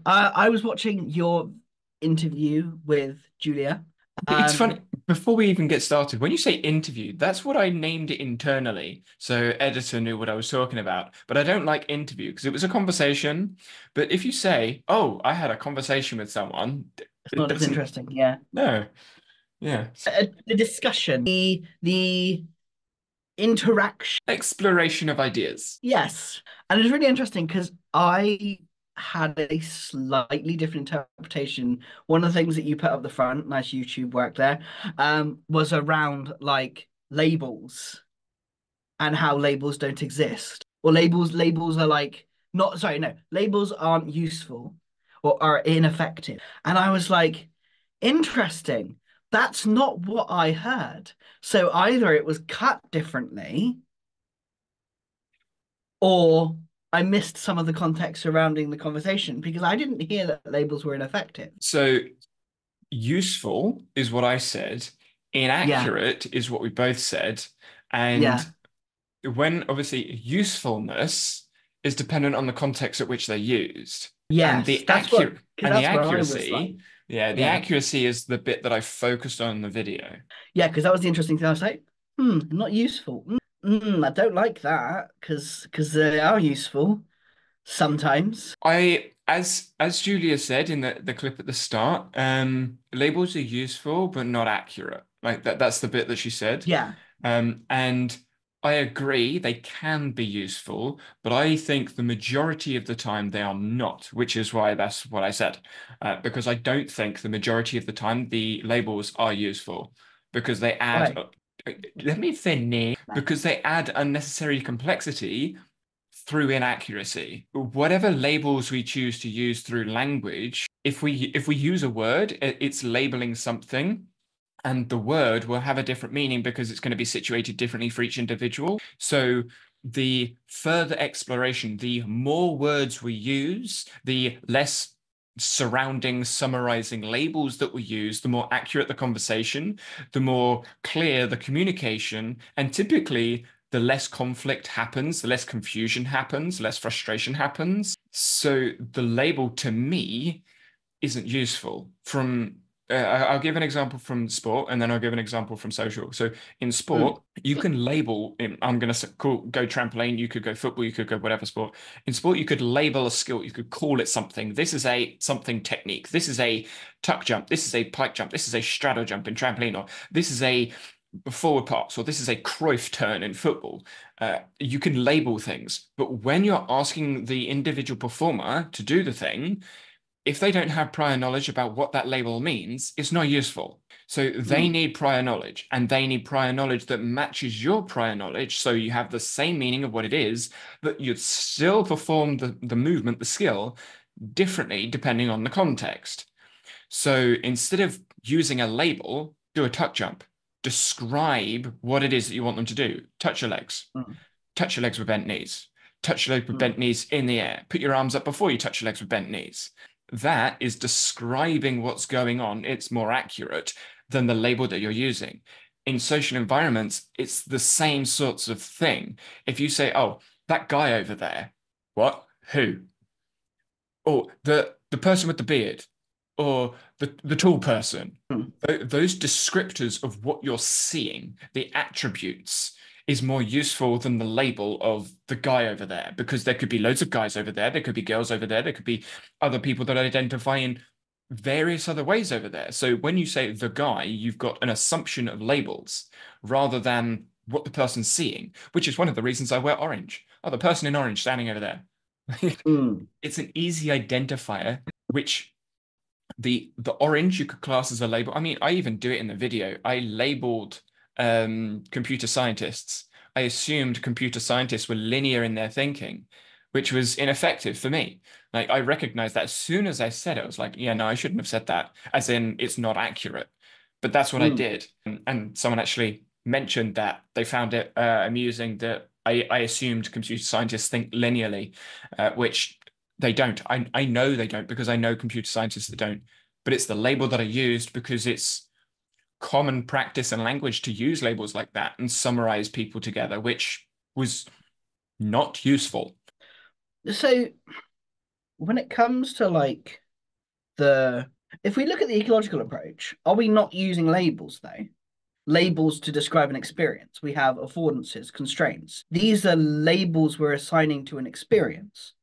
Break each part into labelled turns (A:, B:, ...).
A: I was watching your interview with Julia.
B: It's funny,
A: Um,
B: before we even get started, when you say interview, that's what I named it internally. So editor knew what I was talking about. But I don't like interview because it was a conversation. But if you say, oh, I had a conversation with someone,
A: it's
B: it
A: not as
B: doesn't,
A: interesting. Yeah.
B: no. Yeah.
A: The discussion, the interaction.
B: Exploration of ideas.
A: Yes, and it's really interesting because I had a slightly different interpretation. One of the things that you put up the front, nice YouTube work there, was around like labels and how labels don't exist. Or labels are like not sorry, no, labels aren't useful or are ineffective. And I was like, interesting. That's not what I heard. So either it was cut differently or I missed some of the context surrounding the conversation because I didn't hear that labels were ineffective.
B: So useful is what I said.
A: Yeah,
B: Inaccurate is what we both said. And
A: yeah,
B: when obviously usefulness is dependent on the context at which they're used. And
A: yes.
B: the accurate and the
A: That's where I was like,
B: accuracy, yeah, the
A: yeah,
B: accuracy is the bit that I focused on in the video.
A: yeah, because that was the interesting thing. I was like, not useful. I don't like that because they are useful sometimes.
B: As Julia said in the clip at the start, labels are useful but not accurate. Like that's the bit that she said.
A: Yeah,
B: And I agree they can be useful, but I think the majority of the time they are not, which is why that's what I said. Because I don't think the majority of the time the labels are useful because they add,
A: right.
B: let me finish, because they add unnecessary complexity through inaccuracy. Whatever labels we choose to use through language, if we use a word, it's labeling something, and the word will have a different meaning because it's going to be situated differently for each individual. So the further exploration, the more words we use, the less surrounding summarizing labels that we use, the more accurate the conversation, the more clear the communication, and typically the less conflict happens, the less confusion happens, less frustration happens. So the label to me isn't useful from I'll give an example from sport and then I'll give an example from social. So in
A: Mm,
B: sport, you can label, I'm going to go trampoline, you could go football, you could go whatever sport. In sport, you could label a skill, you could call it something. This is a something technique. This is a tuck jump. This is a pike jump. This is a straddle jump in trampoline, or this is a forward pass, or this is a Cruyff turn in football. You can label things, but when you're asking the individual performer to do the thing, if they don't have prior knowledge about what that label means, it's not useful. So they
A: mm,
B: need prior knowledge, and they need prior knowledge that matches your prior knowledge. So you have the same meaning of what it is, but you'd still perform the movement, the skill, differently depending on the context. So instead of using a label, do a tuck jump. Describe what it is that you want them to do. Touch your legs.
A: mm,
B: Touch your legs with bent knees. Touch your legs with
A: mm.
B: bent knees in the air. Put your arms up before you touch your legs with bent knees. That is describing what's going on. It's more accurate than the label that you're using. In social environments, it's the same sorts of thing. If you say, oh, that guy over there, what? Who? Or the person with the beard, or the tall person.
A: Mm.
B: Those descriptors of what you're seeing, the attributes, is more useful than the label of the guy over there, because there could be loads of guys over there, there could be girls over there, there could be other people that identify in various other ways over there. So when you say the guy, you've got an assumption of labels rather than what the person's seeing, which is one of the reasons I wear orange. Oh, the person in orange standing over there.
A: Mm.
B: It's an easy identifier, which the orange you could class as a label. I mean, I even do it in the video. I labeled computer scientists. I assumed computer scientists were linear in their thinking, which was ineffective for me. Like I recognized that as soon as I said it, I was like, yeah, no, I shouldn't have said that, as in it's not accurate. But that's what I
A: Mm.
B: did. And someone actually mentioned that they found it amusing that I assumed computer scientists think linearly, which they don't. I know they don't because I know computer scientists that don't. But it's the label that I used because it's common practice and language to use labels like that and summarize people together, which was not useful.
A: So when it comes to like the if we look at the ecological approach, are we not using labels though? Labels to describe an experience. We have affordances, constraints. These are labels we're assigning to an experience.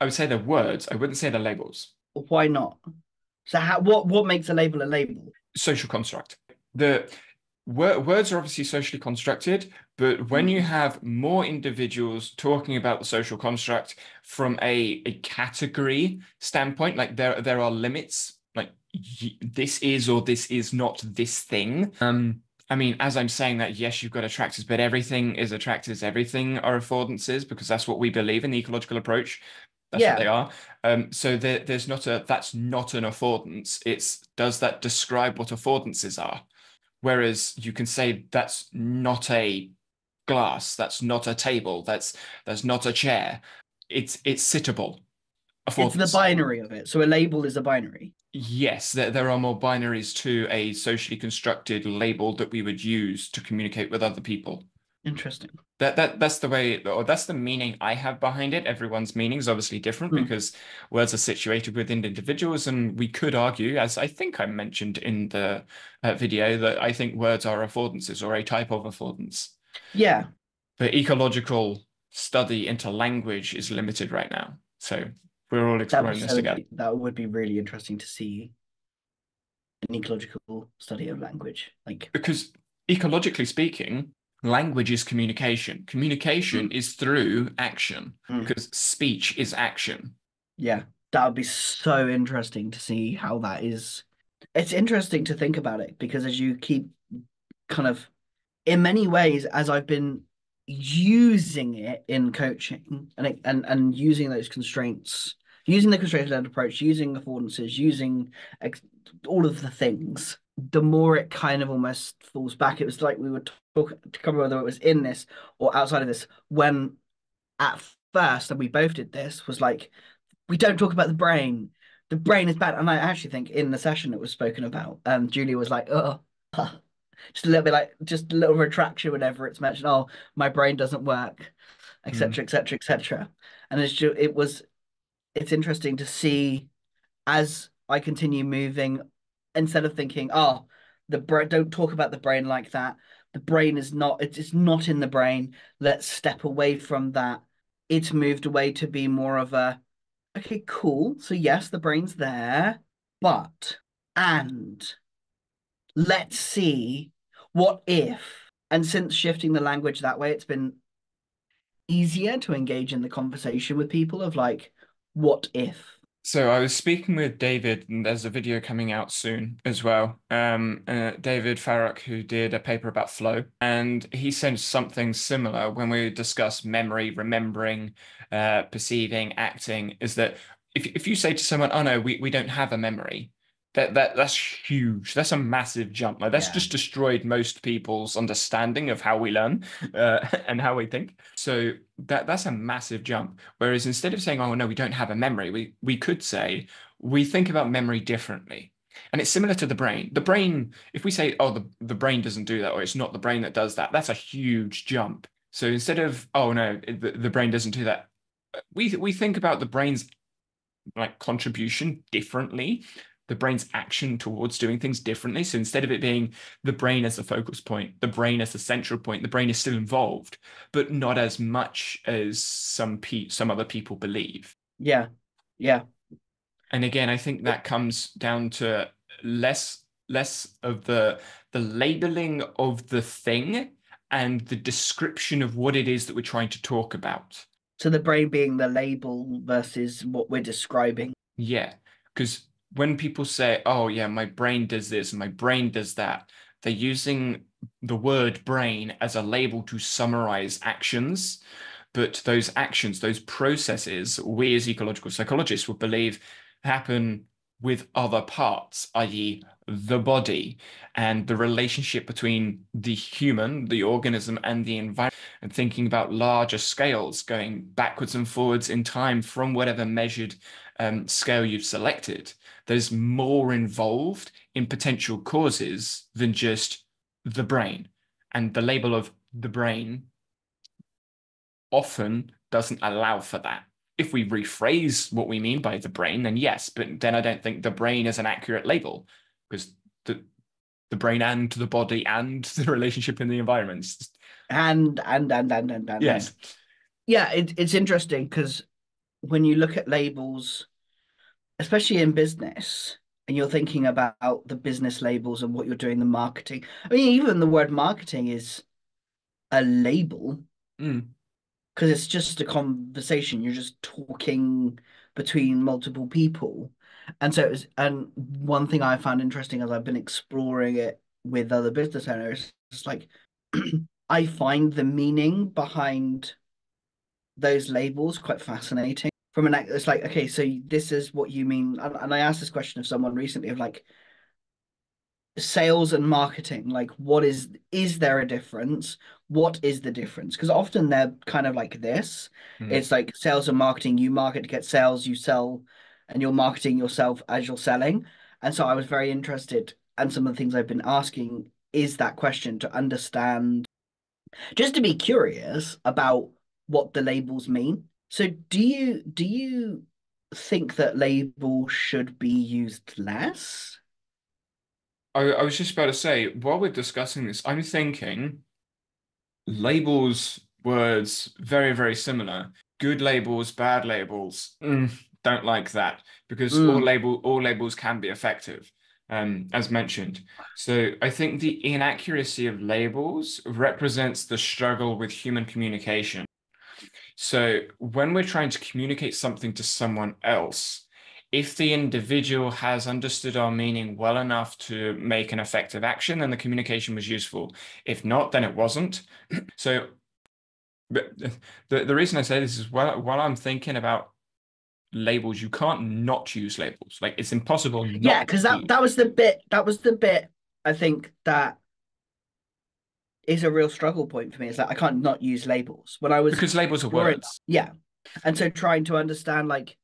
B: I would say they're words. I wouldn't say they're labels.
A: Why not? So what makes a label a label?
B: Social construct. The words are obviously socially constructed, but when you
A: Mm.
B: have more individuals talking about the social construct from a category standpoint, like there are limits, like this is or this is not this thing. I mean, as I'm saying that, yes, you've got attractors, but everything is attractors, everything are affordances, because that's what we believe in the ecological approach. That's what they
A: Yeah,
B: are. So there's not a that's not an affordance. It's does that describe what affordances are? Whereas you can say that's not a glass, that's not a table, that's not a chair. It's sittable.
A: it's the
B: Affordance.
A: binary of it. So a label is a binary.
B: Yes, there are more binaries to a socially constructed label that we would use to communicate with other people.
A: Interesting.
B: That's the way, or that's the meaning I have behind it. Everyone's meaning is obviously different
A: Hmm.
B: because words are situated within individuals, and we could argue, as I think I mentioned in the video, that I think words are affordances or a type of affordance.
A: Yeah,
B: The ecological study into language is limited right now, so we're all exploring this together.
A: that would be really interesting to see an ecological study of language. Like,
B: Because ecologically speaking, language is communication. Communication
A: mm,
B: is through action
A: mm,
B: because speech is action.
A: yeah, that would be so interesting to see how that is. It's interesting to think about it because as you keep kind of, in many ways, as I've been using it in coaching and using those constraints, using the constraint-led approach, using affordances, using ex all of the things, the more it kind of almost falls back. It was like we were talking to cover whether it was in this or outside of this, when at first, and we both did this, was like, we don't talk about the brain. The brain is bad. And I actually think in the session it was spoken about, Julia was like, oh, just a little bit like just a little retraction whenever it's mentioned, oh, my brain doesn't work,
B: Mm.
A: etc., etc., etc. And it's interesting to see as I continue moving, instead of thinking, oh, the brain, don't talk about the brain like that. The brain is not, it's not in the brain. Let's step away from that. It's moved away to be more of a, okay, cool. So yes, the brain's there, but and let's see what if. And since shifting the language that way, it's been easier to engage in the conversation with people of like, what if?
B: So I was speaking with David, and there's a video coming out soon as well. David Farrock, who did a paper about flow, and he said something similar when we discuss memory, remembering, perceiving, acting, is that if you say to someone, "Oh no, we don't have a memory," that's huge. That's a massive jump. Like that's
A: Yeah.
B: just destroyed most people's understanding of how we learn, and how we think. So that's a massive jump. Whereas instead of saying, "Oh no, we don't have a memory," we could say we think about memory differently. And it's similar to the brain. The brain, if we say, "Oh, the brain doesn't do that," or "It's not the brain that does that," that's a huge jump. So instead of, "Oh no, the brain doesn't do that," we think about the brain's like contribution differently, the brain's action towards doing things differently. So instead of it being the brain as the focus point, the brain as the central point, the brain is still involved, but not as much as some other people believe.
A: Yeah. Yeah.
B: And again, I think that comes down to less of the labeling of the thing and the description of what it is that we're trying to talk about.
A: So the brain being the label versus what we're describing.
B: Yeah, because when people say, "Oh, yeah, my brain does this and my brain does that," they're using the word brain as a label to summarize actions. But those actions, those processes, we as ecological psychologists would believe happen with other parts, i.e., the body and the relationship between the human, the organism, and the environment, and thinking about larger scales going backwards and forwards in time from whatever measured scale you've selected. There's more involved in potential causes than just the brain. And the label of the brain often doesn't allow for that. if we rephrase what we mean by the brain, then yes, but then I don't think the brain is an accurate label because the brain and the body and the relationship in the environment.
A: And
B: Yes.
A: yeah, it's interesting because when you look at labels, especially in business, and you're thinking about the business labels and what you're doing, the marketing. I mean, even the word marketing is a label
B: Mm.
A: because it's just a conversation. You're just talking between multiple people. And so and one thing I found interesting as I've been exploring it with other business owners, it's like I find the meaning behind those labels quite fascinating. It's like, okay, so this is what you mean. And I asked this question of someone recently of like sales and marketing, like is there a difference? What is the difference? Because often they're kind of like this.
B: Mm.
A: It's like sales and marketing, you market to get sales, you sell, and you're marketing yourself as you're selling. And so I was very interested, and some of the things I've been asking is that question to understand, just to be curious about what the labels mean. So do you think that labels should be used less?
B: I was just about to say, while we're discussing this, I'm thinking labels, words, very, very similar. Good labels, bad labels. Don't like that because
A: Mm.
B: all labels can be effective, as mentioned. So I think the inaccuracy of labels represents the struggle with human communication. So when we're trying to communicate something to someone else, if the individual has understood our meaning well enough to make an effective action, then the communication was useful. If not, then it wasn't. So but the reason I say this is while I'm thinking about labels, you can't not use labels. Like it's impossible
A: Yeah,
B: not
A: because
B: to,
A: that was the bit I think that is a real struggle point for me. It's like I can't not use labels. When I was
B: because labels are
A: growing up,
B: words.
A: yeah. And so trying to understand like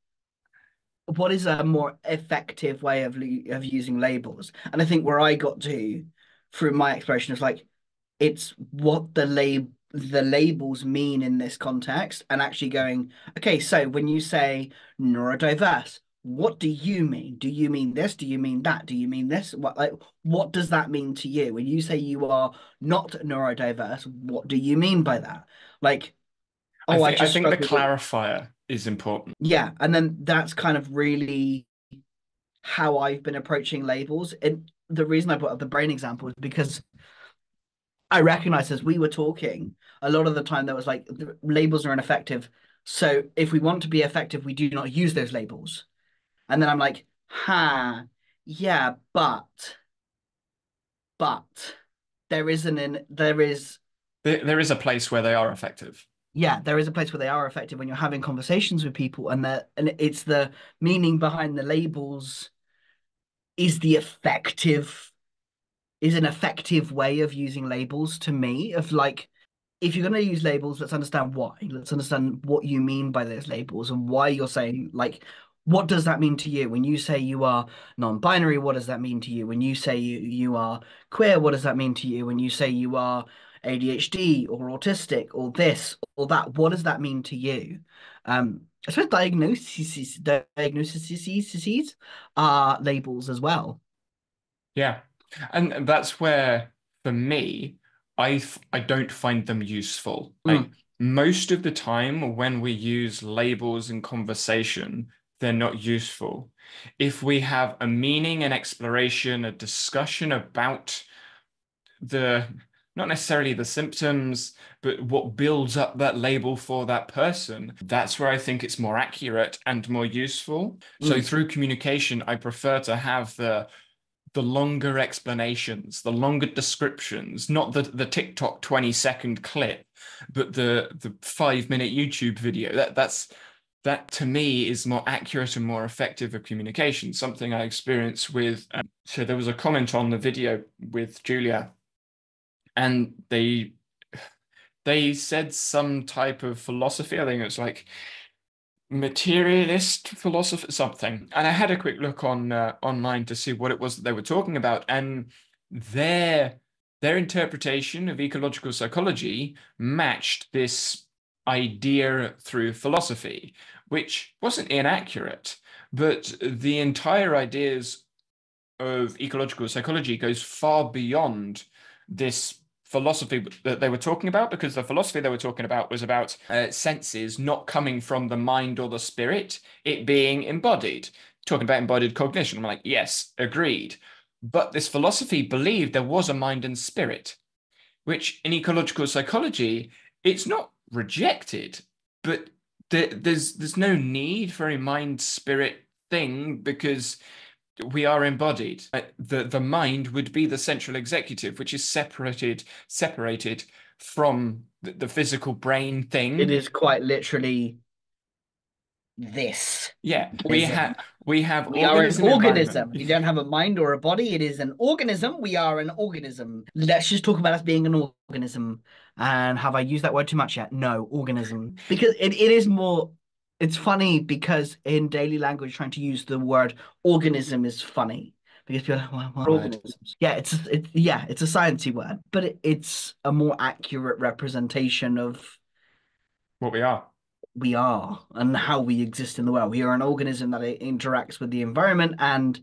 A: what is a more effective way of using labels. And I think where I got to through my exploration is like it's what the labels mean in this context and actually going, okay, so when you say neurodiverse, what do you mean? Do you mean this? Do you mean that? Do you mean this? What does that mean to you? When you say you are not neurodiverse, what do you mean by that? Like,
B: I
A: oh, I
B: think I
A: just
B: think the
A: struggle with,
B: clarifier is important.
A: yeah. And then that's kind of really how I've been approaching labels. And the reason I put up the brain example is because I recognize as we were talking, a lot of the time there was like the labels are ineffective. So if we want to be effective, we do not use those labels. And then I'm like, yeah, but there is there is,
B: There is a place where they are effective.
A: yeah, there is a place where they are effective when you're having conversations with people, and it's the meaning behind the labels is the effective is an effective way of using labels to me of like if you're going to use labels, let's understand why. Let's understand what you mean by those labels and why you're saying, like, what does that mean to you? When you say you are non-binary, what does that mean to you? When you say you are queer, what does that mean to you? When you say you are ADHD or autistic or this or that, what does that mean to you? I suppose diagnoses are labels as well.
B: Yeah. And that's where, for me, I don't find them useful. Like
A: Mm,
B: most of the time when we use labels in conversation, they're not useful. If we have a meaning, an exploration, a discussion about the not necessarily the symptoms, but what builds up that label for that person, that's where I think it's more accurate and more useful. So
A: mm.
B: through communication, I prefer to have the longer explanations, the longer descriptions, not the TikTok 20-second clip, but the 5-minute YouTube video. That to me is more accurate and more effective of communication. Something I experienced with. So there was a comment on the video with Julia, and they said some type of philosophy. I think it was like materialist philosophy, something. And I had a quick look on online to see what it was that they were talking about, and their their interpretation of ecological psychology matched this idea through philosophy, which wasn't inaccurate, but the entire ideas of ecological psychology goes far beyond this philosophy that they were talking about, because the philosophy they were talking about was about senses not coming from the mind or the spirit, it being embodied. Talking about embodied cognition, I'm like, yes, agreed. But this philosophy believed there was a mind and spirit, which in ecological psychology, it's not rejected, but there's no need for a mind spirit thing because we are embodied. The mind would be the central executive, which is separated from the physical brain
A: It
B: thing.
A: is quite literally this.
B: Yeah,
A: Ism.
B: we have
A: We are an
B: organism environment.
A: organism. We don't have a mind or a body. It is an organism. We are an organism. Let's just talk about us being an organism. And have I used that word too much yet? No, organism. Because it is more, it's funny because in daily language, trying to use the word organism is funny. Because people are like, well, what are
B: Word.
A: organisms? Yeah, it's a sciencey word, but it's a more accurate representation of
B: What we are.
A: we are and how we exist in the world. We are an organism that interacts with the environment and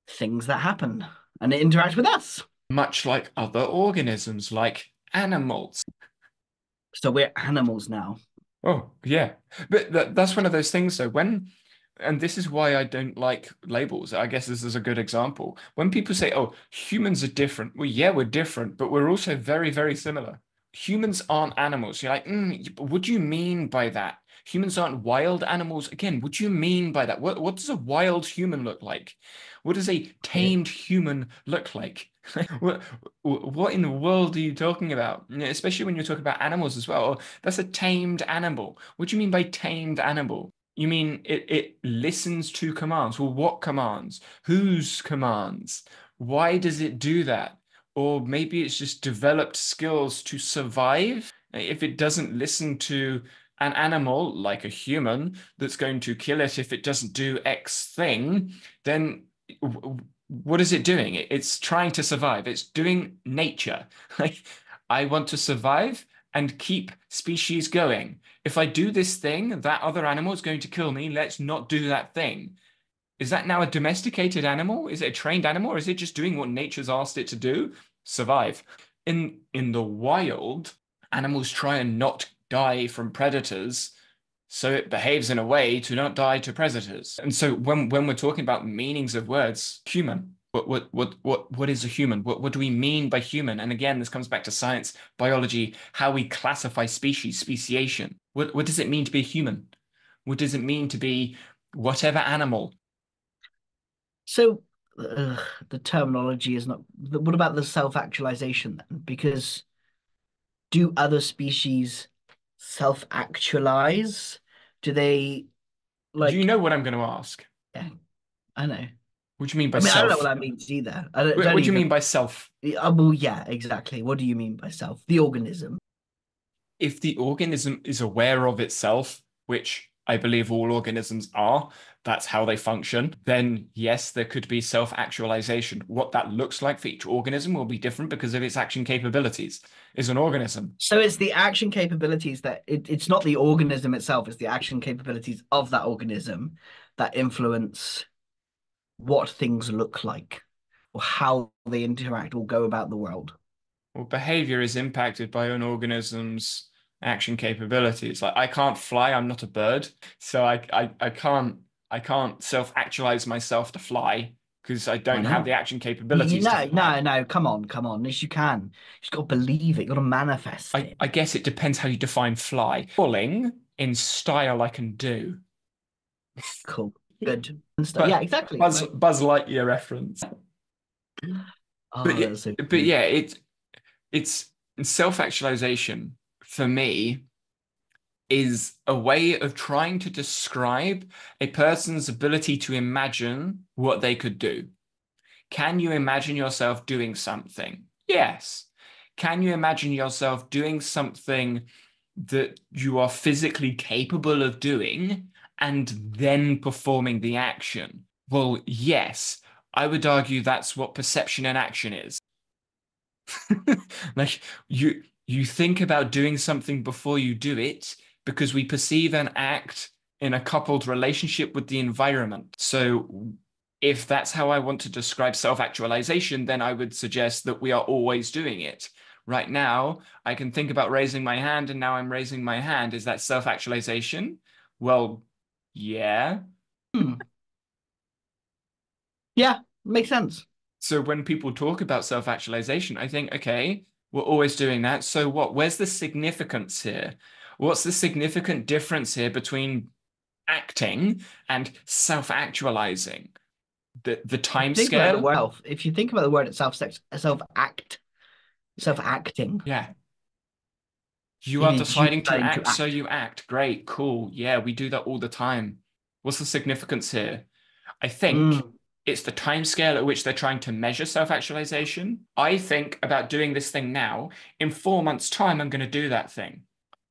A: things that happen, and it interacts with us.
B: Much like other organisms, like animals.
A: So we're animals now.
B: Oh, yeah. But that's one of those things, though, and this is why I don't like labels. I guess this is a good example. When people say, oh, humans are different. Well, yeah, we're different, but we're also very, very similar. Humans aren't animals. You're like, what do you mean by that? Humans aren't wild animals. Again, what do you mean by that? What does a wild human look like? What does a tamed human look like? What, what in the world are you talking about? Especially when you're talking about animals as well. Oh, that's a tamed animal. What do you mean by tamed animal? You mean it listens to commands? Well, what commands? Whose commands? Why does it do that? Or maybe it's just developed skills to survive. If it doesn't listen to an animal like a human that's going to kill it if it doesn't do X thing, then what is it doing? It's trying to survive. It's doing nature. Like, I want to survive and keep species going. If I do this thing, that other animal is going to kill me. Let's not do that thing. Is that now a domesticated animal? Is it a trained animal, or is it just doing what nature's asked it to do? Survive. In the wild, animals try and not die from predators, so it behaves in a way to not die to predators. And so when we're talking about meanings of words, human, what is a human? What do we mean by human? And again, this comes back to science, biology, how we classify species, speciation. What does it mean to be a human? What does it mean to be whatever animal?
A: So the terminology is not. What about the self-actualization then? Because do other species self-actualize? Do they
B: Do you
A: like?
B: know what I'm going to ask?
A: Yeah, I know.
B: What do you mean by
A: I mean, I don't know what
B: self?
A: that means either. I
B: What
A: don't
B: do you mean
A: even.
B: by self?
A: Well, yeah, exactly. What do you mean by self? The organism.
B: If the organism is aware of itself, which I believe all organisms are, that's how they function, then yes, there could be self-actualization. What that looks like for each organism will be different because of its action capabilities. Is an organism.
A: So it's the action capabilities that it's not the organism itself, it's the action capabilities of that organism that influence what things look like or how they interact or go about the world.
B: Well, behavior is impacted by an organism's action capabilities. Like I can't fly, I'm not a bird, so I can't self-actualize myself to fly because I
A: Why
B: don't have
A: not?
B: the action capabilities to
A: No,
B: fly.
A: no, no, come on. Yes, you can. You just got to believe it. You got to manifest it.
B: I guess it depends how you define fly. Falling in style I can do.
A: Cool. Good. And stuff. Yeah,
B: But
A: exactly. Like,
B: Buzz Lightyear reference.
A: oh, that's so
B: But
A: funny.
B: yeah, it's self-actualization for me is a way of trying to describe a person's ability to imagine what they could do. Can you imagine yourself doing something? Yes. Can you imagine yourself doing something that you are physically capable of doing and then performing the action? Well, yes. I would argue that's what perception and action is. Like you think about doing something before you do it because we perceive an act in a coupled relationship with the environment. So if that's how I want to describe self-actualization, then I would suggest that we are always doing it. Right now, I can think about raising my hand, and now I'm raising my hand. Is that self-actualization? Well, yeah.
A: Hmm. Yeah, makes sense.
B: So when people talk about self-actualization, I think, okay, we're always doing that. So what? Where's the significance here? What's the significant difference here between acting and self-actualizing? The
A: If you
B: time
A: think about the
B: scale?
A: word, if you think about the word itself, self-acting,
B: Yeah. You
A: it
B: are
A: is you
B: deciding to
A: deciding to
B: act, so
A: act.
B: you act. Great, cool. Yeah, we do that all the time. What's the significance here? I think
A: Mm.
B: it's the time scale at which they're trying to measure self-actualization. I think about doing this thing now. In 4 months' time, I'm going to do that thing.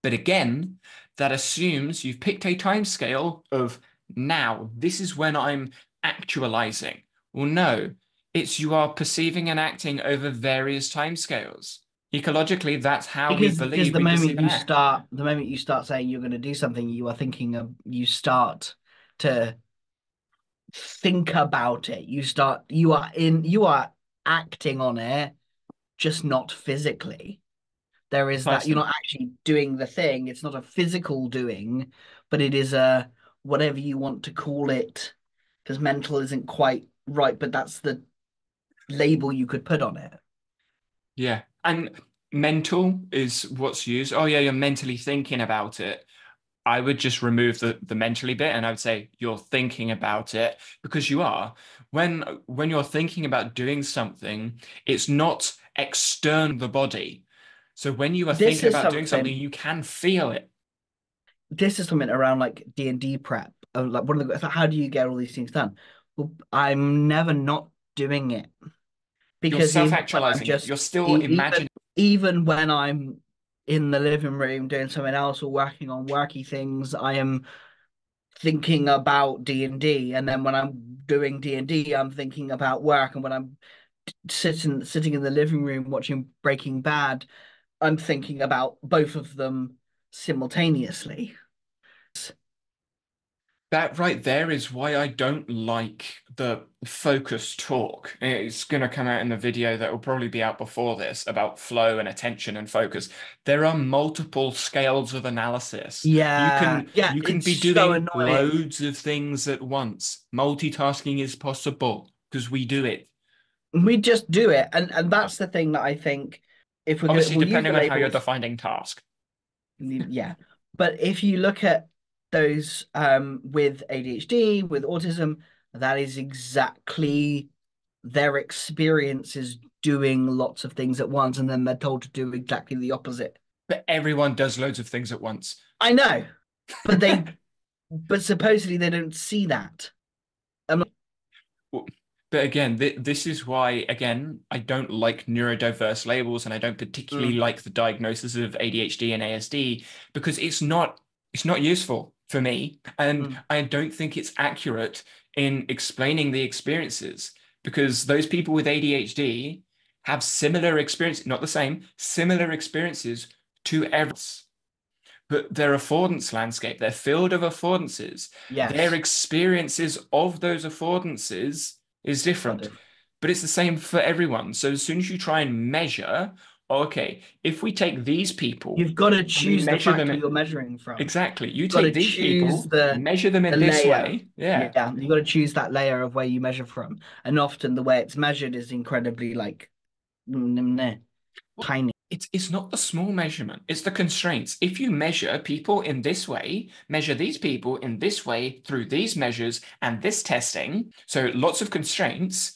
B: But again, that assumes you've picked a time scale of now. This is when I'm actualizing. Well, no, it's you are perceiving and acting over various time scales. Ecologically, that's how we
A: Because
B: believe we perceive and act.
A: the moment you start saying you're going to do something, you are thinking of you start to think about it. You are acting on it, just not physically. There is that you're
B: Precisely.
A: not actually doing the thing. It's not a physical doing, but it is a whatever you want to call it, because mental isn't quite right, but that's the label you could put on it.
B: Yeah. And mental is what's used. Oh, yeah, you're mentally thinking about it. I would just remove the mentally bit and I would say you're thinking about it because you are. When you're thinking about doing something, it's not external the body. So when you are
A: This
B: thinking
A: is
B: about doing something,
A: something.
B: you can feel it.
A: This is something around like D&D prep. Like one of the how do you get all these things done? Well, I'm never not doing it
B: You're
A: because even when I'm
B: self-actualizing it. You're
A: just
B: still imagining.
A: even when I'm in the living room doing something else or working on worky things, I am thinking about D&D, and then when I'm doing D&D, I'm thinking about work, and when I'm sitting in the living room watching Breaking Bad, I'm thinking about both of them simultaneously.
B: That right there is why I don't like the focus talk. It's going to come out in the video that will probably be out before this about flow and attention and focus. There are multiple scales of analysis. You
A: Yeah,
B: can
A: yeah,
B: you can
A: it's
B: be
A: so
B: doing
A: annoying.
B: loads of things at once. Multitasking is possible because we do it.
A: We just do it, and that's the thing that I think if
B: Obviously,
A: we'll use the
B: depending on how you're
A: labels,
B: defining task.
A: yeah. But if you look at those with ADHD, with autism, that is exactly their experiences doing lots of things at once, and then they're told to do exactly the opposite.
B: But everyone does loads of things at once.
A: I know, but but supposedly they don't see that. I'm like,
B: Well, but again, this is why, again, I don't like neurodiverse labels and I don't particularly
A: mm,
B: like the diagnosis of ADHD and ASD because it's not useful for me. And
A: mm.
B: I don't think it's accurate in explaining the experiences because those people with ADHD have similar experience, not the same, similar experiences to everyone else. But their affordance landscape, their field of affordances, their
A: Yes,
B: experiences of those affordances is
A: are
B: different.
A: different.
B: But it's the same for everyone. So as soon as you try and measure, okay, if we take these people
A: You've got to
B: and we
A: choose the
B: measure them
A: factor you're measuring from.
B: exactly, you
A: You've got
B: take
A: to
B: these
A: choose
B: people, measure them
A: the
B: in this
A: layer.
B: way, yeah.
A: Yeah, you've got to choose that layer of where you measure from. And often the way it's measured is incredibly like
B: Well,
A: tiny.
B: it's not the small measurement, it's the constraints. If you measure people in this way, measure these people in this way through these measures and this testing, so lots of constraints,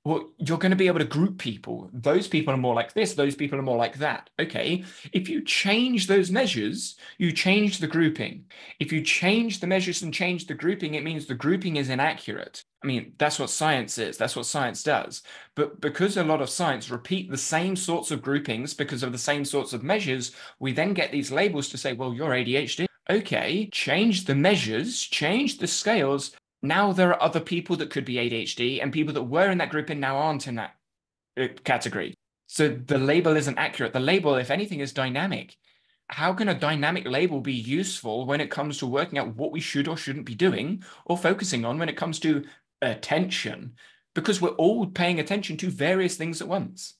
B: well, you're going to be able to group people. Those people are more like this, those people are more like that. Okay. If you change those measures, you change the grouping. If you change the measures and change the grouping, it means the grouping is inaccurate. I mean, that's what science is. That's what science does. But because a lot of science repeat the same sorts of groupings because of the same sorts of measures, we then get these labels to say, well, you're ADHD. Okay, change the measures, change the scales. Now there are other people that could be ADHD and people that were in that group and now aren't in that category. So the label isn't accurate. The label, if anything, is dynamic. how can a dynamic label be useful when it comes to working out what we should or shouldn't be doing or focusing on when it comes to attention? Because we're all paying attention to various things at once.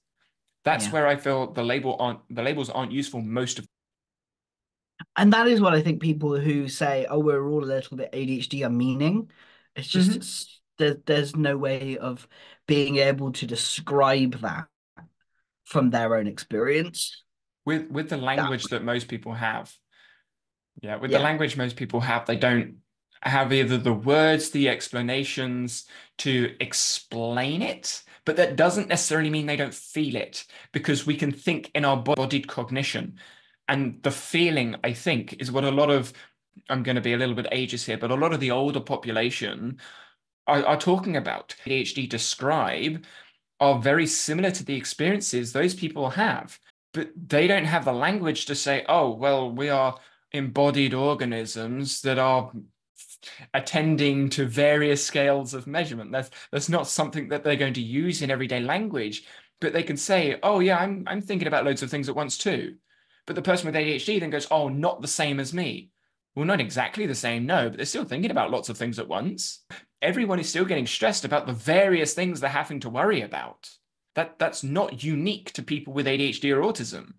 B: That's
A: Yeah.
B: where I feel the labels aren't useful most of.
A: And that is what I think people who say, "Oh, we're all a little bit ADHD" are meaning. It's just
B: Mhm.
A: there's no way of being able to describe that from their own experience.
B: With the
A: That,
B: language that most people have. Yeah, with the
A: yeah.
B: language most people have, they don't have either the words, the explanations to explain it, but that doesn't necessarily mean they don't feel it because we can think in our bodied cognition. And the feeling, I think, is what a lot of, I'm going to be a little bit ageist here, but a lot of the older population are talking about. ADHD describe are very similar to the experiences those people have, but they don't have the language to say, oh, well, we are embodied organisms that are attending to various scales of measurement. That's not something that they're going to use in everyday language, but they can say, oh yeah, I'm thinking about loads of things at once too. But the person with ADHD then goes, oh, not the same as me. Well, not exactly the same, no, but they're still thinking about lots of things at once. Everyone is still getting stressed about the various things they're having to worry about. That's not unique to people with ADHD or autism.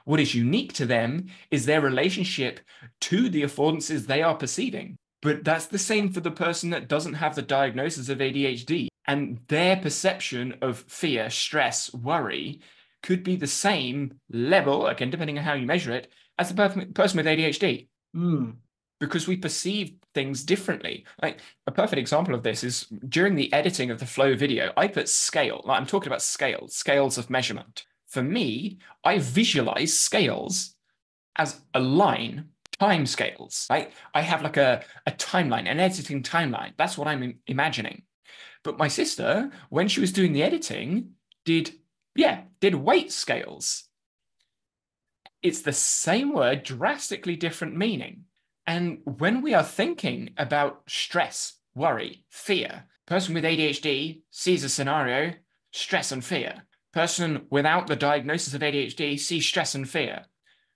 B: What is unique to them is their relationship to the affordances they are perceiving. But that's the same for the person that doesn't have the diagnosis of ADHD. And their perception of fear, stress, worry could be the same level, again, depending on how you measure it, as the person with ADHD.
A: Mm.
B: Because we perceive things differently. Like a perfect example of this is during the editing of the Flow video, I put scale. Like I'm talking about scales of measurement. For me, I visualize scales as a line, time scales. Right? I have like a timeline, an editing timeline. That's what I'm imagining. But my sister, when she was doing the editing, did weight scales. It's the same word, drastically different meaning. And when we are thinking about stress, worry, fear, person with ADHD sees a scenario, stress and fear. Person without the diagnosis of ADHD sees stress and fear.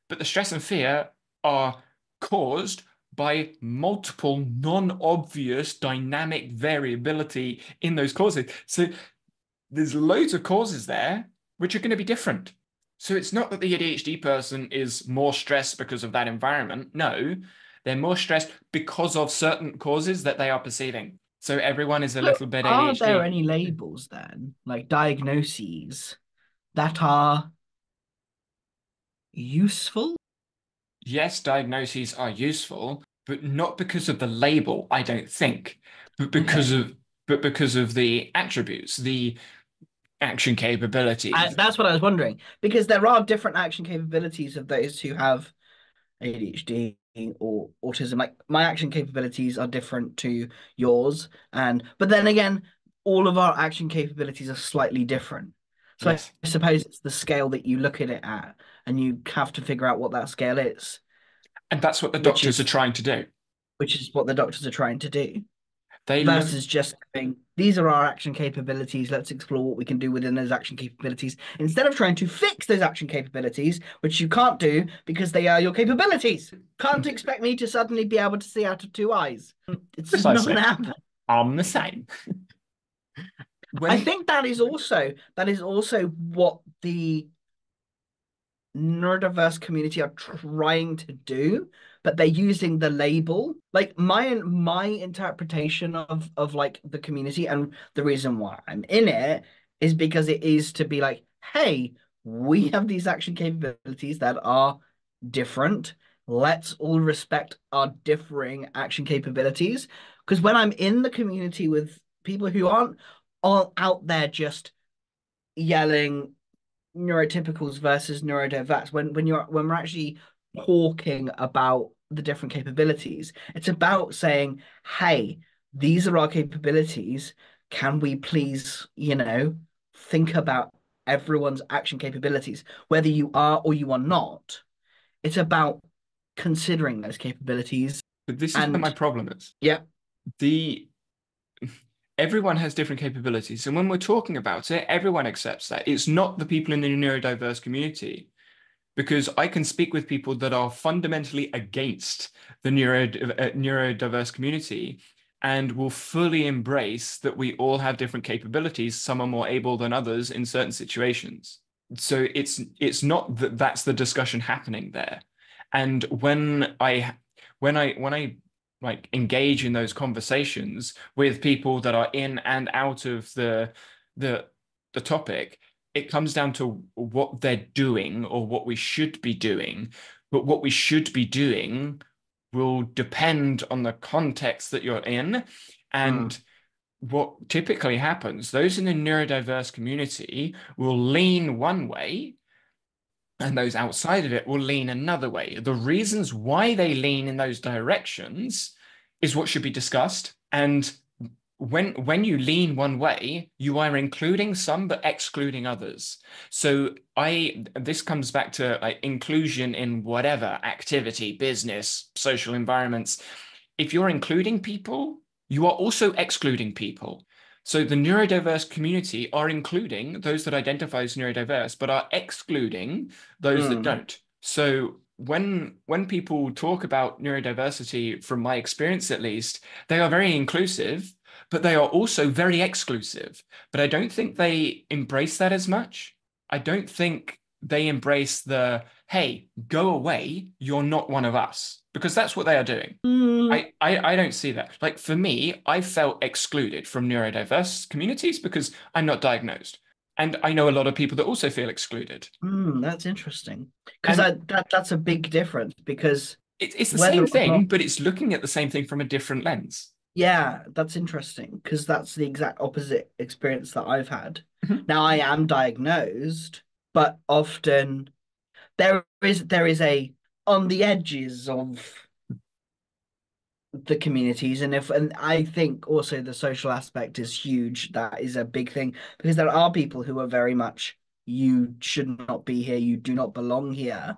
B: But the stress and fear are caused by multiple non-obvious dynamic variability in those causes. So there's loads of causes there which are going to be different. So it's not that the ADHD person is more stressed because of that environment. No, they're more stressed because of certain causes that they are perceiving. So everyone is a
A: So
B: little bit
A: are there
B: ADHD.
A: any labels then, like diagnoses, that are useful?
B: Yes, diagnoses are useful, but not because of the label, I don't think, but because
A: Okay.
B: of the attributes, the action capabilities.
A: That's what I was wondering, because there are different action capabilities of those who have ADHD or autism. Like my action capabilities are different to yours, and but then again, all of our action capabilities are slightly different. So
B: Yes.
A: I suppose it's the scale that you look at it at, and you have to figure out what that scale is,
B: And that's what the
A: which
B: doctors are
A: is
B: trying to do.
A: which is what the doctors are trying to do.
B: They look.
A: Versus just saying, these are our action capabilities. Let's explore what we can do within those action capabilities instead of trying to fix those action capabilities, which you can't do because they are your capabilities. Can't expect me to suddenly be able to see out of two eyes. It's just not going
B: Precisely.
A: to happen.
B: I'm the same.
A: I
B: When
A: think that is also what the neurodiverse community are trying to do, but they're using the label. Like my interpretation of like the community and the reason why I'm in it is because it is to be like, hey, we have these action capabilities that are different. Let's all respect our differing action capabilities. Because when I'm in the community with people who aren't all out there just yelling neurotypicals versus neurodiverse when we're actually talking about the different capabilities, it's about saying, hey, these are our capabilities. Can we please, think about everyone's action capabilities, whether you are or you are not? It's about considering those capabilities.
B: But this is where my
A: And
B: problem is.
A: yeah,
B: The Everyone has different capabilities, and when we're talking about it, everyone accepts that. It's not the people in the neurodiverse community because I can speak with people that are fundamentally against the neurodiverse community and will fully embrace that we all have different capabilities. Some are more able than others in certain situations. So it's not that that's the discussion happening there. And when I like engage in those conversations with people that are in and out of the the topic, it comes down to what they're doing or what we should be doing. But what we should be doing will depend on the context that you're in.
A: Mm,
B: And what typically happens, those in the neurodiverse community will lean one way, and those outside of it will lean another way. The reasons why they lean in those directions is what should be discussed. And when you lean one way, you are including some but excluding others. So this comes back to like inclusion in whatever activity, business, social environments. If you're including people, you are also excluding people. So the neurodiverse community are including those that identify as neurodiverse, but are excluding those that
A: mm,
B: don't. So when people talk about neurodiversity, from my experience at least, they are very inclusive, but they are also very exclusive. But I don't think they embrace that as much. I don't think they embrace the, hey, go away, you're not one of us, because that's what they are doing.
A: mm,
B: I don't see that. Like for me, I felt excluded from neurodiverse communities because I'm not diagnosed. And I know a lot of people that also feel excluded.
A: that's interesting. Because
B: And
A: that's a big difference because
B: it's the
A: whether
B: same
A: or
B: thing,
A: not,
B: but it's looking at the same thing from a different lens.
A: yeah, that's interesting because that's the exact opposite experience that I've had.
B: Mhm.
A: Now I am diagnosed, but often there is a on the edges of the communities, and I think also the social aspect is huge. That is a big thing because there are people who are very much you should not be here, you do not belong here.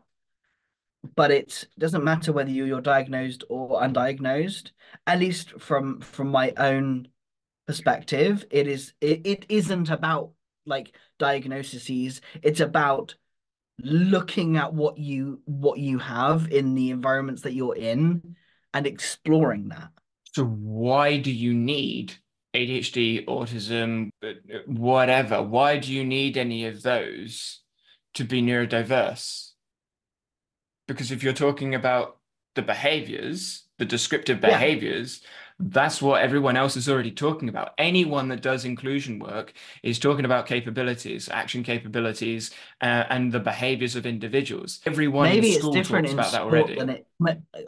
A: But it doesn't matter whether you're diagnosed or undiagnosed. At least from my own perspective, it isn't about like diagnoses. It's about looking at what you have in the environments that you're in and exploring that.
B: So why do you need ADHD, autism, whatever? Why do you need any of those to be neurodiverse? Because if you're talking about the behaviors, the descriptive
A: Yeah,
B: behaviors, that's what everyone else is already talking about. Anyone that does inclusion work is talking about capabilities, action capabilities, and the behaviors of individuals. Everyone in
A: maybe it's
B: school
A: different
B: talks
A: in
B: about that
A: sport than
B: already.
A: it.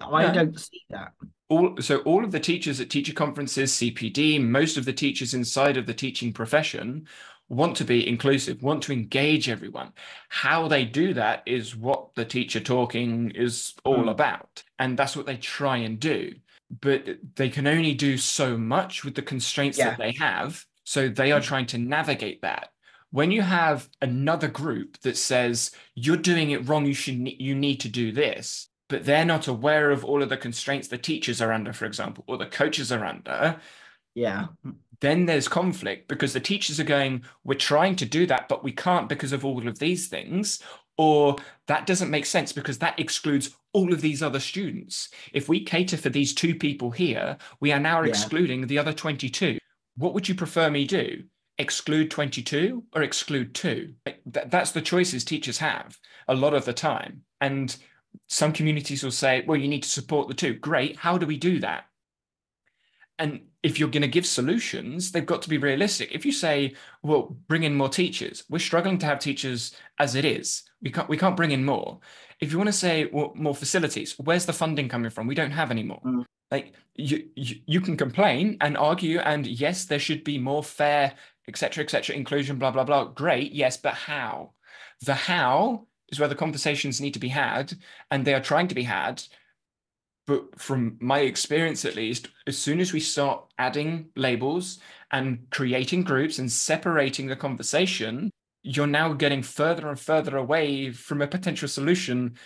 A: I
B: No,
A: don't see that.
B: all of the teachers at teacher conferences, CPD, most of the teachers inside of the teaching profession want to be inclusive, want to engage everyone. How they do that is what the teacher talking is all
A: Mm,
B: about. And that's what they try and do. But they can only do so much with the constraints that
A: yeah,
B: they have. So they are trying to navigate that. When you have another group that says, you're doing it wrong, you need to do this, but they're not aware of all of the constraints the teachers are under, for example, or the coaches are under,
A: yeah,
B: then there's conflict because the teachers are going, we're trying to do that, but we can't because of all of these things. Or that doesn't make sense because that excludes all of these other students. If we cater for these two people here, we are now
A: yeah,
B: excluding the other 22. What would you prefer me do? Exclude 22 or exclude two? That's the choices teachers have a lot of the time. And some communities will say, well, you need to support the two. Great. How do we do that? And if you're going to give solutions, they've got to be realistic. If you say, well, bring in more teachers, we're struggling to have teachers as it is. We can't bring in more. If you want to say, well, more facilities, where's the funding coming from? We don't have any more.
A: mm,
B: Like you can complain and argue, and yes, there should be more fair, etc., inclusion, blah, blah, blah. Great, yes, but how? The how is where the conversations need to be had, and they are trying to be had. But from my experience, at least, as soon as we start adding labels and creating groups and separating the conversation, you're now getting further and further away from a potential solution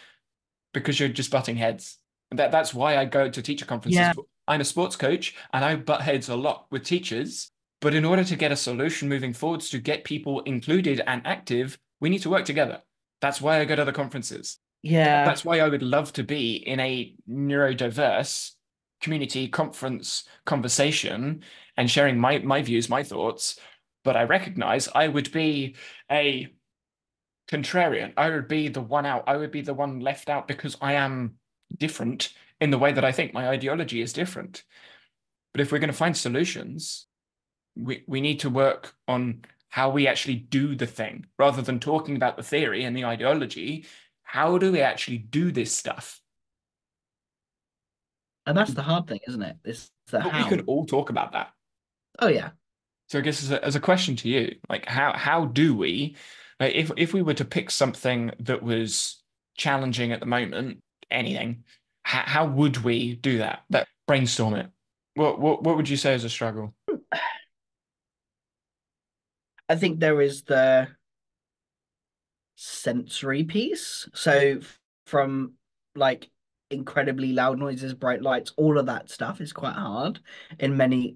B: because you're just butting heads. And that's why I go to teacher conferences.
A: yeah.
B: I'm a sports coach and I butt heads a lot with teachers. But in order to get a solution moving forwards to get people included and active, we need to work together. That's why I go to the conferences.
A: Yeah.
B: That's why I would love to be in a neurodiverse community conference conversation and sharing my views, my thoughts. But I recognize I would be a contrarian. I would be the one out. I would be the one left out because I am different in the way that I think. My ideology is different. But if we're going to find solutions, we need to work on how we actually do the thing rather than talking about the theory and the ideology. How do we actually do this stuff?
A: And that's the hard thing, isn't it? It's the
B: But we can
A: how.
B: all talk about that.
A: Oh yeah.
B: So I guess as a question to you, like how do we, like if we were to pick something that was challenging at the moment, anything, how would we do that? That brainstorm it. What would you say is a struggle?
A: I think there is the sensory piece. So from like incredibly loud noises, bright lights, all of that stuff is quite hard in many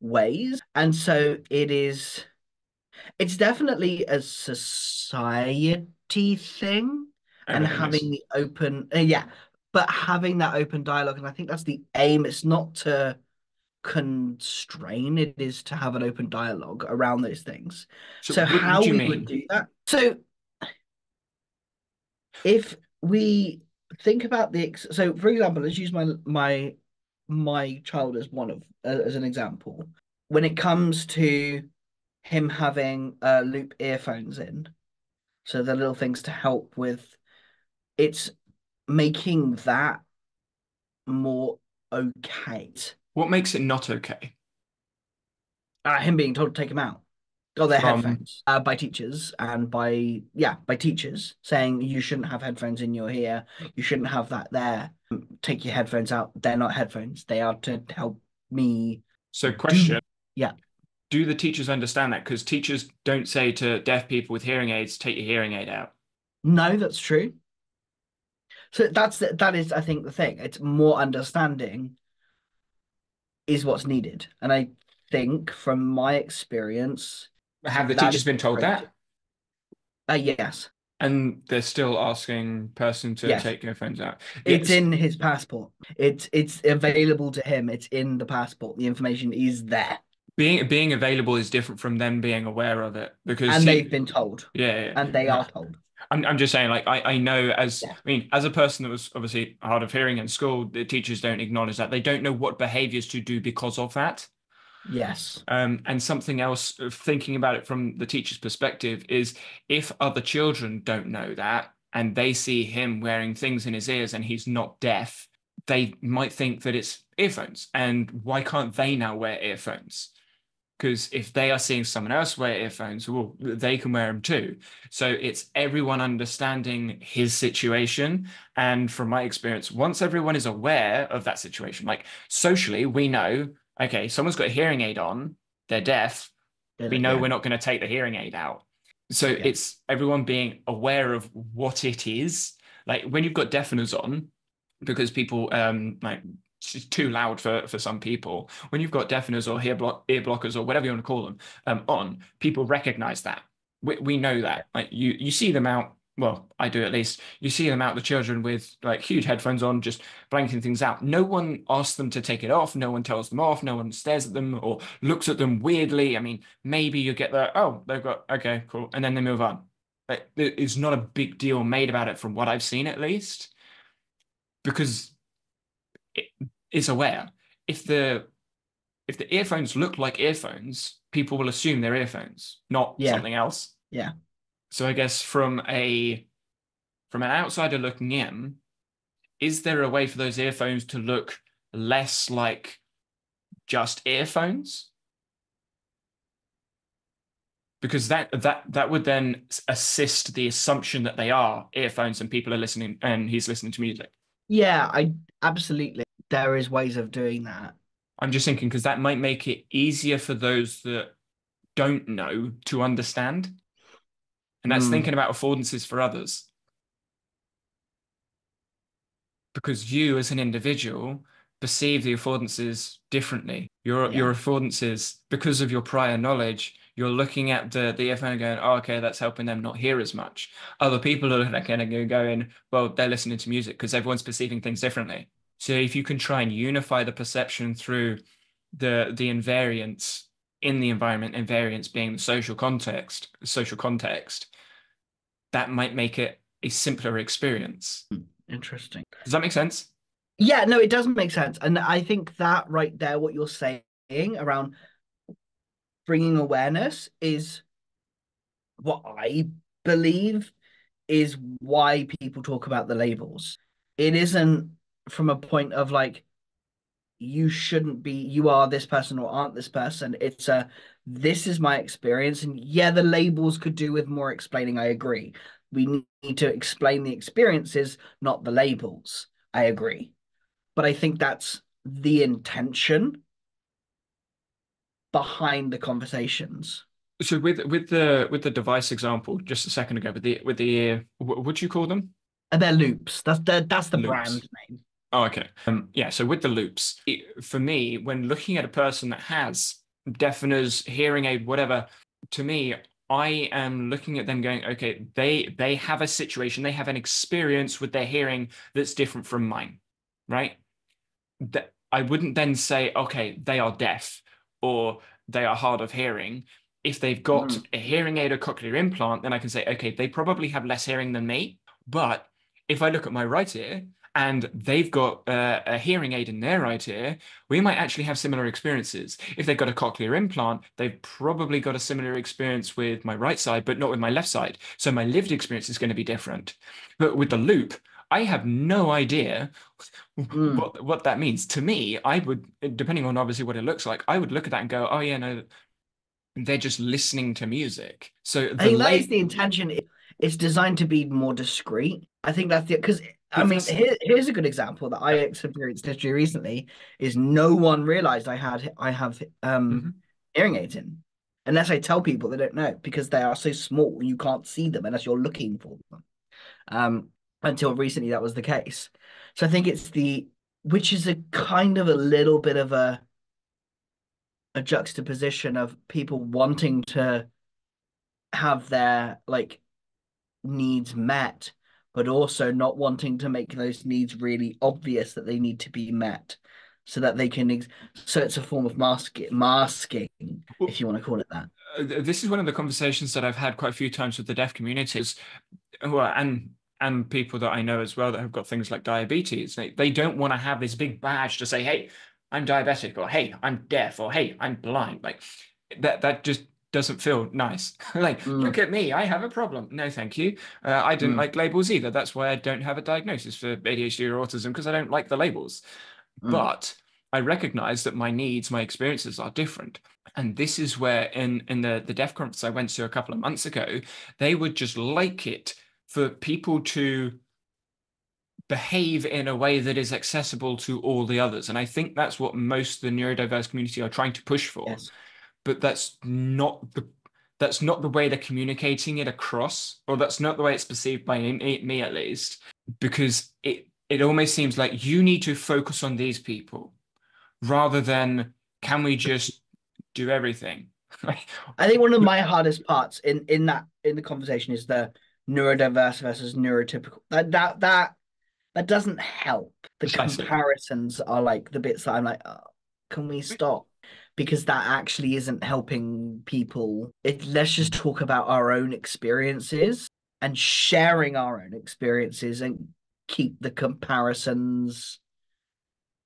A: ways. And so it's definitely a society thing and
B: Everything
A: having
B: is.
A: the open yeah, but having that open dialogue, and I think that's the aim. It's not to constrain, it is to have an open dialogue around those things.
B: So
A: So
B: what
A: how
B: do you
A: we would
B: mean?
A: do that. So if we think about so for example, let's use my child as one of as an example. When it comes to him having loop earphones in, so the little things to help with, it's making that more okay.
B: What makes it not okay
A: Him being told to take them out. Got their
B: from?
A: headphones by teachers and by teachers saying you shouldn't have headphones in your ear. You shouldn't have that there. Take your headphones out. They're not headphones. They are to help me
B: So
A: do.
B: question,
A: Yeah.
B: do the teachers understand that? Because teachers don't say to deaf people with hearing aids, take your hearing aid out.
A: No, that's true. So that is, I think, the thing. It's more understanding is what's needed, and I think from my experience,
B: Have the
A: that is
B: teachers been told
A: great.
B: that?
A: Yes,
B: And they're still asking person to
A: yes.
B: take their phones out.
A: It's
B: Yes,
A: in his passport. It's available to him. It's in the passport. The information is there.
B: being available is different from them being aware of it because
A: And
B: see,
A: they've been told.
B: yeah, yeah.
A: And they
B: No,
A: are told.
B: I'm just saying, like I know
A: Yeah.
B: as a person that was obviously hard of hearing in school, the teachers don't acknowledge that. They don't know what behaviors to do because of that.
A: Yes.
B: And something else, thinking about it from the teacher's perspective, is if other children don't know that and they see him wearing things in his ears and he's not deaf, they might think that it's earphones. And why can't they now wear earphones? Because if they are seeing someone else wear earphones, well, they can wear them too. So it's everyone understanding his situation. And from my experience, once everyone is aware of that situation, like socially, we know, okay, someone's got a hearing aid on, they're deaf, we know
A: Yeah.
B: we're not going to take the hearing aid out. So
A: Yeah.
B: it's everyone being aware of what it is. Like when you've got deafeners on, because people like it's too loud for some people. When you've got deafeners or ear blockers or whatever you want to call them on, people recognize that. We know
A: Yeah.
B: that. Like you see them out. Well, I do at least. You see them out, the children with like huge headphones on, just blanking things out. No one asks them to take it off. No one tells them off. No one stares at them or looks at them weirdly. I mean, maybe you get the, oh, they've got, okay, cool. And then they move on. Like, it's not a big deal made about it from what I've seen, at least, because it is aware. If the if the earphones look like earphones, people will assume they're earphones, not
A: Yeah.
B: something else.
A: Yeah.
B: So I guess from an outsider looking in, is there a way for those earphones to look less like just earphones? Because that would then assist the assumption that they are earphones and people are listening and he's listening to music.
A: Yeah. I absolutely. There is ways of doing that.
B: I'm just thinking because that might make it easier for those that don't know to understand. And that's
A: Mm.
B: thinking about affordances for others. Because you as an individual perceive the affordances differently. Your
A: Yeah.
B: affordances, because of your prior knowledge, you're looking at the earphone and going, oh, okay, that's helping them not hear as much. Other people are kind of going, well, they're listening to music because everyone's perceiving things differently. So if you can try and unify the perception through the invariance in the environment, invariance being the social context, that might make it a simpler experience.
A: Interesting.
B: Does that make sense?
A: Yeah, no, it doesn't make sense. And I think that right there, what you're saying around bringing awareness is what I believe is why people talk about the labels. It isn't from a point of like, you shouldn't be, you are this person or aren't this person. It's a, this is my experience. And yeah, the labels could do with more explaining. I agree. We need to explain the experiences, not the labels. I agree. But I think that's the intention behind the conversations.
B: So with the device example just a second ago, with the ear, what do you call them?
A: And they're loops. That's the
B: Loops.
A: brand name.
B: Oh, okay. Yeah, so with the loops, for me, when looking at a person that has deafeners, hearing aid, whatever, to me, I am looking at them going, okay, they have a situation, they have an experience with their hearing that's different from mine, right? That I wouldn't then say, okay, they are deaf or they are hard of hearing. If they've got
A: Mm,
B: a hearing aid or cochlear implant, then I can say, okay, they probably have less hearing than me. But if I look at my right ear and they've got a hearing aid in their right ear, we might actually have similar experiences. If they've got a cochlear implant, they've probably got a similar experience with my right side, but not with my left side. So my lived experience is going to be different. But with the loop, I have no idea
A: mm.
B: what that means. To me, I would, depending on obviously what it looks like, I would look at that and go, oh yeah, no, they're just listening to music. So
A: I
B: the
A: think that is
B: late,
A: the intention. It's designed to be more discreet. I think that's the because I
B: but
A: mean
B: that's
A: here's a good example that I experienced literally recently is no one realized I have
B: mhm.
A: hearing aids in unless I tell people they don't know because they are so small you can't see them unless you're looking for them. Um, until recently that was the case. So I think it's the which is a kind of a little bit of a juxtaposition of people wanting to have their like needs met, but also not wanting to make those needs really obvious that they need to be met so that they can so it's a form of masking,
B: Well,
A: if you want to call it that.
B: this is one of the conversations that I've had quite a few times with the deaf communities, well, and people that I know as well that have got things like diabetes. They don't want to have this big badge to say, "Hey, I'm diabetic," or "Hey, I'm deaf," or "Hey, I'm blind." Like that just doesn't feel nice. Like, look
A: Mm,
B: at me, I have a problem. No, thank you. I didn't
A: mm,
B: like labels either. That's why I don't have a diagnosis for ADHD or autism because I don't like the labels.
A: mm.
B: But I recognize that my needs, my experiences are different. And this is where in the deaf conference I went to a couple of months ago, they would just like it for people to behave in a way that is accessible to all the others. And I think that's what most of the neurodiverse community are trying to push for.
A: Yes.
B: But that's not the way they're communicating it across, or that's not the way it's perceived by me at least, because it almost seems like you need to focus on these people rather than can we just do everything?
A: I think one of my hardest parts in the conversation is the neurodiverse versus neurotypical. That doesn't help. The
B: Precisely.
A: comparisons are like the bits that I'm like, oh, can we stop? Because that actually isn't helping people. Let's just talk about our own experiences and sharing our own experiences and keep the comparisons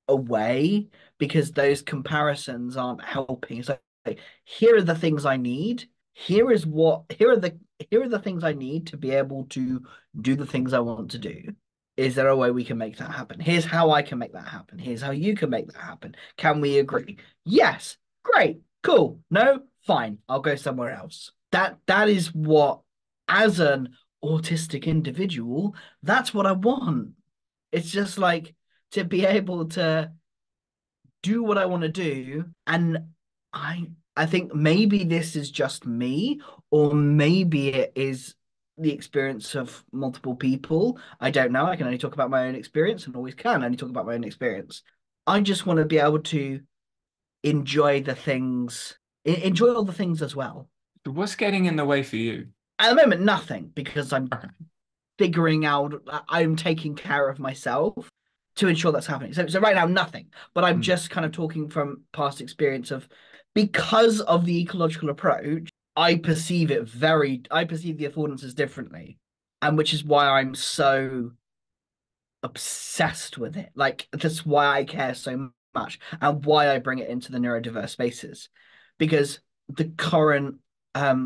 A: away because those comparisons aren't helping. It's like, here are the things I need. Here are the things I need to be able to do the things I want to do. Is there a way we can make that happen? Here's how I can make that happen. Here's how you can make that happen. Can we agree? Yes. Great. Cool. No? Fine. I'll go somewhere else. That is what, as an autistic individual, that's what I want. It's just like to be able to do what I want to do. And I think maybe this is just me, or maybe it is the experience of multiple people. I don't know. I can only talk about my own experience and always can only talk about my own experience. I just want to be able to enjoy the things, enjoy all the things as well.
B: What's getting in the way for you?
A: At the moment, nothing, because I'm
B: Okay.
A: figuring out, I'm taking care of myself to ensure that's happening. So right now, nothing. But I'm
B: Mm.
A: just kind of talking from past experience of, because of the ecological approach, I perceive the affordances differently. And which is why I'm so obsessed with it. Like, that's why I care so much and why I bring it into the neurodiverse spaces. Because the current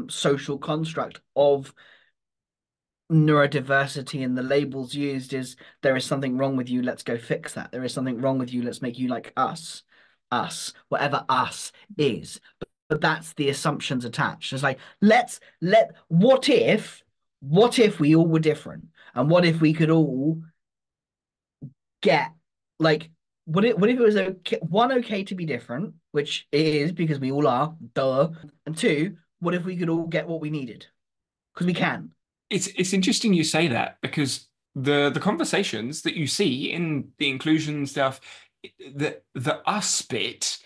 A: social construct of neurodiversity and the labels used is, there is something wrong with you, let's go fix that. There is something wrong with you, let's make you like us, whatever us is. But that's the assumptions attached. It's like, what if we all were different? And what if we could all get, like, what if it was okay, one, okay to be different, which it is because we all are, duh. And two, what if we could all get what we needed? Because we can.
B: It's interesting you say that because the conversations that you see in the inclusion stuff, the us bit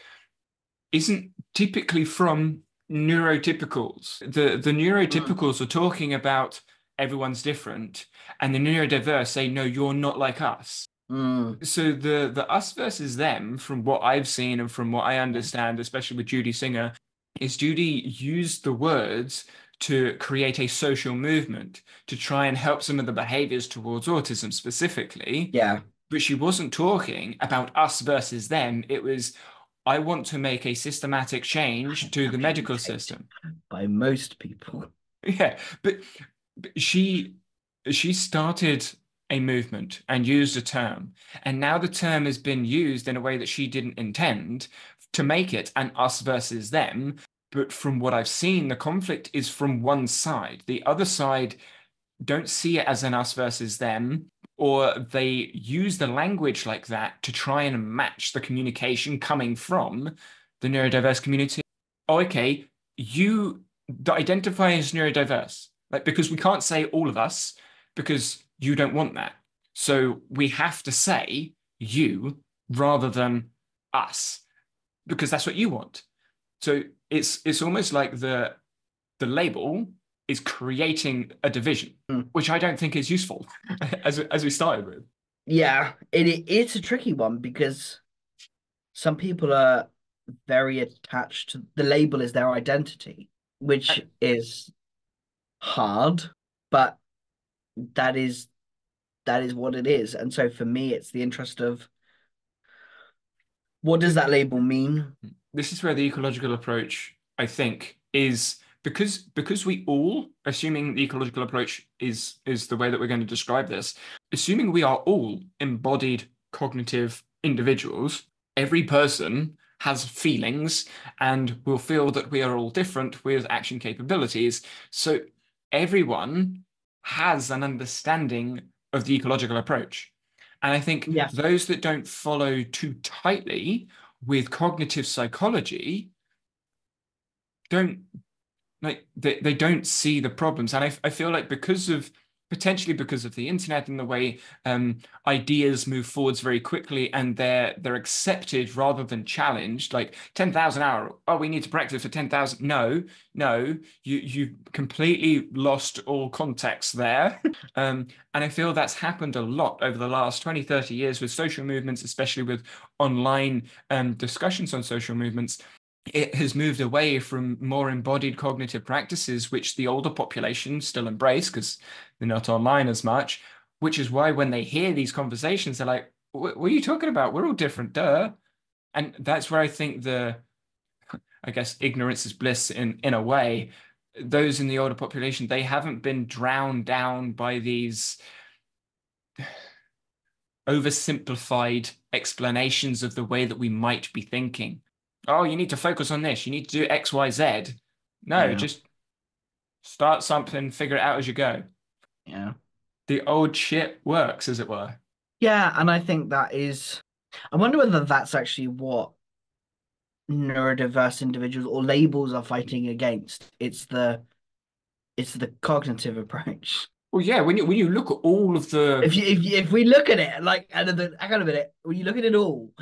B: isn't typically from neurotypicals. The
A: Mm,
B: neurotypicals are talking about everyone's different, and the neurodiverse say, no, you're not like us.
A: mm.
B: So the us versus them, from what I've seen and from what I
A: Yeah.
B: understand, especially with Judy Singer, is Judy used the words to create a social movement to try and help some of the behaviors towards autism specifically.
A: Yeah.
B: But she wasn't talking about us versus them. It was, I want to make a systematic change to the medical
A: Amputate
B: system.
A: by most people.
B: Yeah, but she started a movement and used a term, and now the term has been used in a way that she didn't intend to make it an us versus them. But from what I've seen, the conflict is from one side. The other side don't see it as an us versus them, or they use the language like that to try and match the communication coming from the neurodiverse community. Oh, okay, you identify as neurodiverse, like because we can't say all of us because you don't want that. So we have to say you rather than us because that's what you want. So it's almost like the label is creating a division,
A: Mm.
B: which I don't think is useful, as we started with.
A: Yeah, it's a tricky one because some people are very attached to the label as their identity, which is hard, but that is that is what it is. And so for me, it's the interest of, what does that label mean?
B: This is where the ecological approach, I think, is because we all, assuming the ecological approach is the way that we're going to describe this, assuming we are all embodied cognitive individuals, every person has feelings and will feel that we are all different with action capabilities. So everyone has an understanding of the ecological approach. And I think
A: Yes.
B: those that don't follow too tightly with cognitive psychology don't like they don't see the problems. And I feel like because of potentially because of the internet and the way ideas move forwards very quickly and they're accepted rather than challenged, like 10,000 hour, oh, we need to practice for 10,000. No, you completely lost all context there. And I feel that's happened a lot over the last 20, 30 years with social movements, especially with online discussions on social movements. It has moved away from more embodied cognitive practices, which the older population still embrace because they're not online as much, which is why when they hear these conversations, they're like, what are you talking about? We're all different, duh. And that's where I think I guess, ignorance is bliss in a way. Those in the older population, they haven't been drowned down by these oversimplified explanations of the way that we might be thinking. Oh, you need to focus on this. You need to do X, Y, Z. No,
A: Yeah.
B: just start something, figure it out as you go.
A: Yeah.
B: The old shit works, as it were.
A: Yeah, and I think that is, I wonder whether that's actually what neurodiverse individuals or labels are fighting against. It's the cognitive approach.
B: Well, yeah, when you look at all of the
A: If we look at it like, hang on a minute, when you look at it all,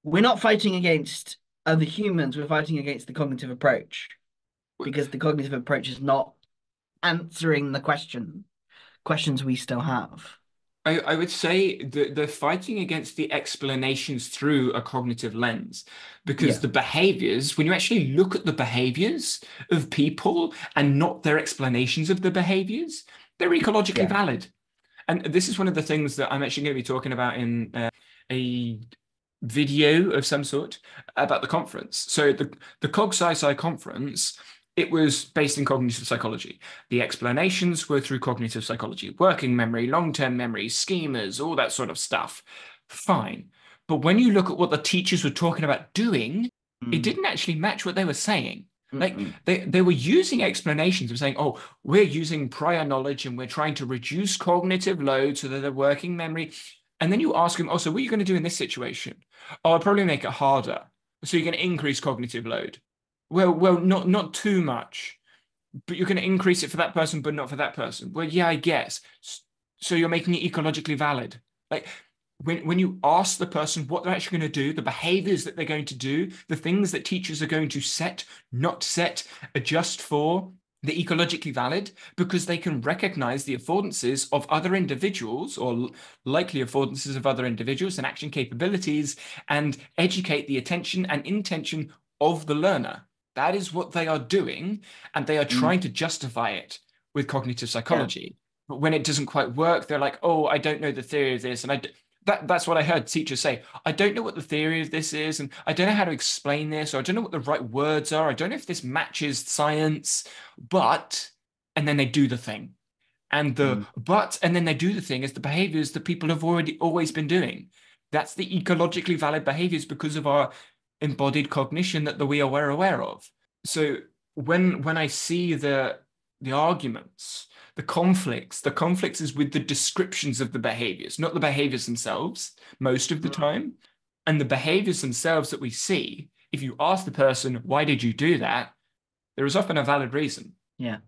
A: we're not fighting against other humans, we're fighting against the cognitive approach. because the cognitive approach is not answering the questions we still have.
B: I would say that they're fighting against the explanations through a cognitive lens because
A: Yeah,
B: the behaviors, when you actually look at the behaviors of people and not their explanations of the behaviors, they're ecologically
A: yeah.
B: valid. And this is one of the things that I'm actually going to be talking about in a video of some sort about the conference. So the CogSci conference, it was based in cognitive psychology. The explanations were through cognitive psychology, working memory, long-term memory, schemas, all that sort of stuff. Fine. But when you look at what the teachers were talking about doing, it
A: Mm,
B: didn't actually match what they were saying. Like
A: mm-mm.
B: they were using explanations of saying, oh, we're using prior knowledge and we're trying to reduce cognitive load so that the working memory. And then you ask them, oh, so what are you going to do in this situation? Oh, I'll probably make it harder. So you're going to increase cognitive load. Well, not too much, but you're going to increase it for that person, but not for that person. Well, yeah, I guess. So you're making it ecologically valid. Like when you ask the person what they're actually going to do, the behaviors that they're going to do, the things that teachers are going to set, not set, adjust for, the ecologically valid because they can recognize the affordances of other individuals or likely affordances of other individuals and action capabilities and educate the attention and intention of the learner. That is what they are doing, and they are
A: Mm,
B: trying to justify it with cognitive
A: yeah,
B: psychology. But when it doesn't quite work, they're like, "Oh, I don't know the theory of this," and that's what I heard teachers say. I don't know what the theory of this is, and I don't know how to explain this, or I don't know what the right words are. I don't know if this matches science, but, and then they do the thing. And
A: mm,
B: and then they do the thing is the behaviors that people have already always been doing. That's the ecologically valid behaviors because of our embodied cognition that we are aware of. So when I see the arguments, the conflicts is with the descriptions of the behaviors, not the behaviors themselves, most of the
A: mm,
B: time. And the behaviors themselves that we see, if you ask the person, why did you do that? There is often a valid reason.
A: yeah,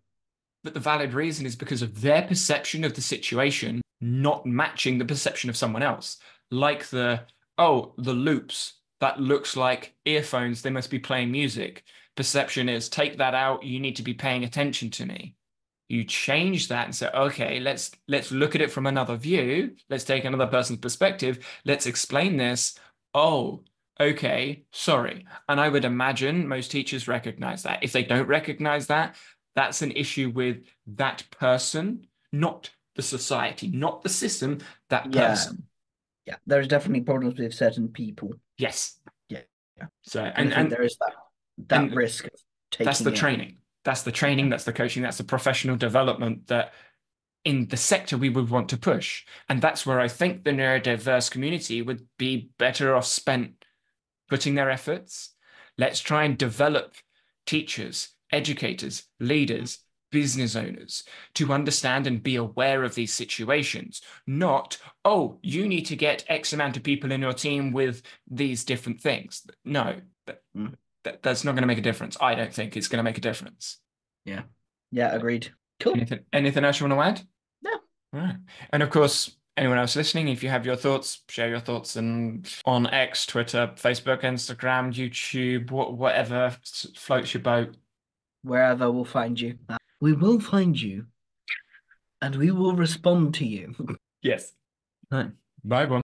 B: But the valid reason is because of their perception of the situation not matching the perception of someone else. Like the loops, that looks like earphones, they must be playing music. Perception is take that out, you need to be paying attention to me. You change that and say, okay, let's look at it from another view. Let's take another person's perspective. Let's explain this. Oh, okay, sorry. And I would imagine most teachers recognize that. If they don't recognize that, that's an issue with that person, not the society, not the system, that
A: yeah,
B: person.
A: yeah. There's definitely problems with certain people.
B: Yes.
A: Yeah, yeah.
B: So
A: And I think there is that
B: and
A: risk of
B: that's the
A: taking it.
B: training. That's the
A: Yeah,
B: training, that's the coaching, that's the professional development that in the sector we would want to push. And that's where I think the neurodiverse community would be better off spent putting their efforts. Let's try and develop teachers, educators, leaders, business owners to understand and be aware of these situations. Not, oh, you need to get X amount of people in your team with these different things. No,
A: mm,
B: that's not going to make a difference. I don't think it's going to make a difference.
A: yeah, yeah. Agreed. Cool.
B: Anything else you want to add?
A: No.
B: All right. And of course, anyone else listening, if you have your thoughts, share your thoughts and on X, Twitter, Facebook, Instagram, YouTube, whatever floats your boat.
A: Wherever we'll find you, we will find you, and we will respond to you.
B: Yes.
A: Right.
B: Bye, bye.